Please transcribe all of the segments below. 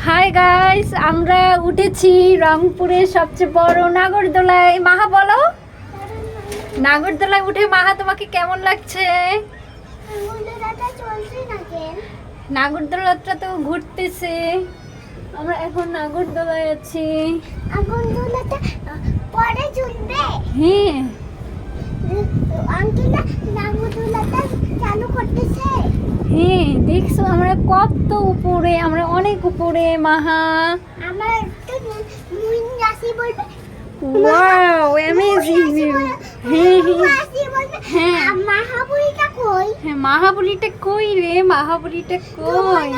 Hi guys, আমরা উঠেছি রংপুরের সবচেয়ে বড় নাগরদোলায়। মাহা বলো, নাগরদোলায় উঠে মাহা তোমাকে কেমন লাগছে? নাগরদোলাটা তো ঘুরতেছে, আমরা এখন নাগরদোলায় আছি। নাগরদোলাটা পরে চলবে। হ্যাঁ, আঙ্কেল নাগরদোলাটা চালু করতেছে। হ্যাঁ দেখছো আমরা কত উপরে, আমরা অনেক উপরে। মাহা আমার তো মুই নাসি বলবে। Wow, amazing view. হ্যাঁ নাসি বলবে। হ্যাঁ, মাহাবুলিটা কই? হ্যাঁ মাহাবলীটা কই রে? মাহাবলীটা কই?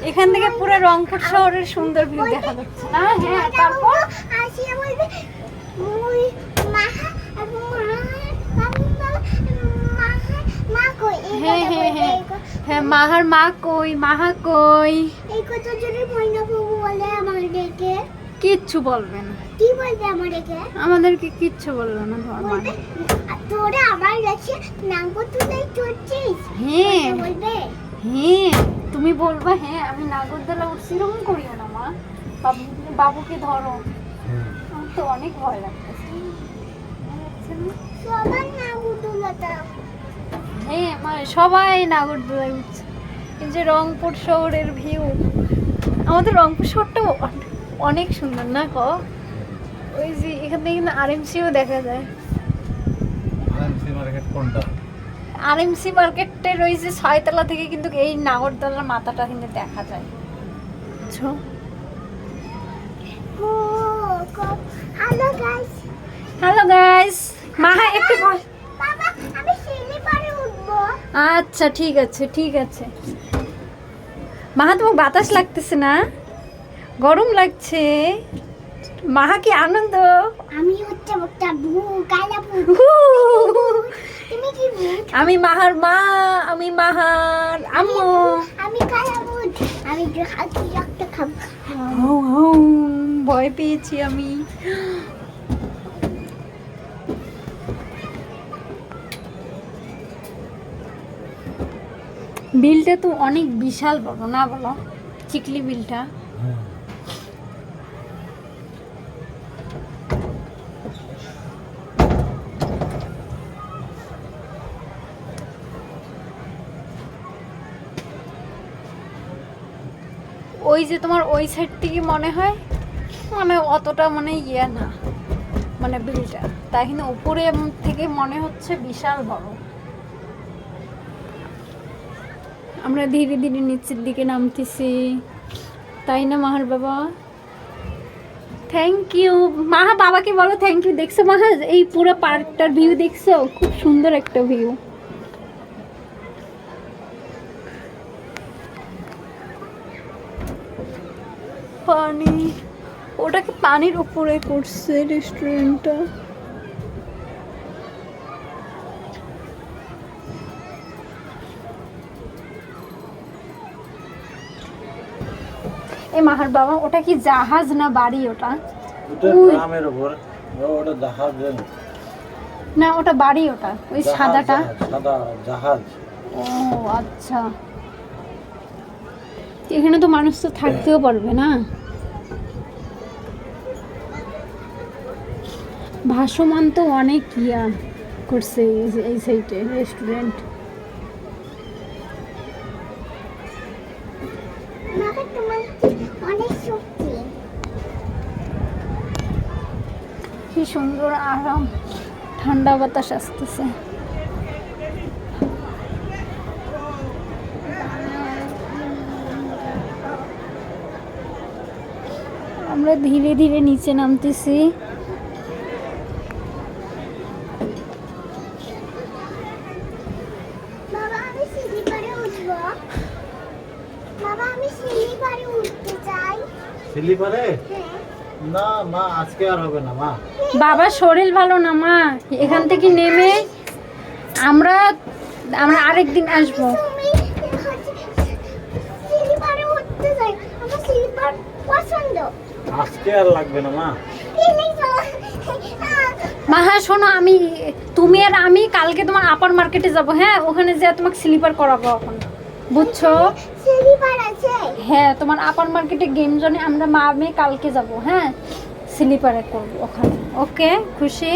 এখান থেকে পুরো রংপুর শহরের সুন্দর ভিউ দেখা যাচ্ছে না? হ্যাঁ, তারপর আসিয়া বলবে মুই মাহা মা কই? হ্যাঁ হ্যাঁ হ্যাঁ হ্যাঁ, মাহার মা কই? মাহা কই? এই কথা যদি ময়না বাবু বলে আমাদেরকে কিচ্ছু বলবে না, কি বলবে আমাদেরকে? আমাদেরকে কিচ্ছু বলবে না। তোমার মা বলবে তোরা আমার কাছে নাগরদোলায় চড়ছিস? হ্যাঁ বলবে হ্যাঁ, তুমি বলবা হ্যাঁ আমি নাগরদোলা উঠছি। এরকম করিও না মা, বাবুকে ধরো। আমার তো অনেক ভয় লাগতেছে। সবার নাগরদোলাটা হ্যাঁ মা, সবাই নাগরদোলায় উঠছে। এই যে রংপুর শহরের ভিউ, আমাদের রংপুর শহরটা অনেক সুন্দর না ক? ওই যে এখান থেকে কিন্তু আরএমসিও দেখা যায়। আরএমসি মার্কেট কোনটা? আরএমসি মার্কেটের ওই যে 6 তলা থেকে কিন্তু এই নাগরদোলার মাথাটা কিন্তু দেখা যায়, বুঝছো? ও হ্যালো গাইস। হ্যালো গাইস, মাহা একটু বস। বাবা আমি স্লিপারে উঠবো। আচ্ছা ঠিক আছে ঠিক আছে। মাহা তোমার বাতাস লাগতেছে না? গরম লাগছে? মাহা কি আনন্দ? আমি হচ্ছে একটা কালা ভূত। হু! তুমি কি ভূত? আমি মাহার মা, আমি মাহার আম্মু। আমি কালা ভূত। আমি হাতি রক্ত খাবো। হাউ হাউ, ভয় পেয়েছি আমি। বিলটা তো অনেক বিশাল বড় না বলো? চিকলি বিলটা। ওই যে তোমার ওই সাইড থেকে মনে হয় মানে অতটা মানে ইয়ে না, মানে বিলটা, তাই কিন্তু উপরে থেকে মনে হচ্ছে বিশাল বড়। আমরা ধীরে ধীরে নিচের দিকে নামতেছি, তাই না মাহার বাবা? থ্যাংক ইউ মাহা, বাবাকে বলো থ্যাংক ইউ। দেখছো মাহা এই পুরো পার্কটার ভিউ দেখছো? খুব সুন্দর একটা ভিউ। পানি, ওটাকে পানির উপরে করছে রেস্টুরেন্টটা। এ মাহার বাবা, ওটা কি জাহাজ না বাড়ি? ওটা ওটা গ্রামের উপর, ওটা জাহাজ না, ওটা বাড়ি। ওটা ওই সাদাটা সাদা জাহাজ। ও আচ্ছা, এখানে তো মানুষ তো থাকতেও পারবে না। ভাসমান তো অনেক ইয়া করছে এই সাইডে রেস্টুরেন্ট। আমাকে তোমার অনেক শক্তি। কি সুন্দর আরাম, ঠান্ডা বাতাস আসতেছে। আমরা ধীরে ধীরে নিচে নামতেছি। বাবা আমি স্লিপারে উঠবো। বাবা আমি স্লিপারে উঠতে চাই। স্লিপারে? হ্যাঁ। না মা, আজকে আর হবে না মা। বাবার শরীর ভালো না মা, এখান থেকে নেমে আমরা আমরা আরেকদিন আসবো। তুমি স্লিপারে উঠতে চাই। আমার স্লিপার পছন্দ। আজকে আর লাগবে না মা। মাহা শোনো, তুমি আর আমি কালকে তোমার আপার মার্কেটে যাব। হ্যাঁ, ওখানে যে তোমাকে স্লিপার করাবো এখন, বুঝছো? স্লিপার আছে? হ্যাঁ তোমার আপার মার্কেটে গেম জোনে আমরা মা মেয়ে কালকে যাব, হ্যাঁ স্লিপারে করবো ওখানে। ওকে খুশি?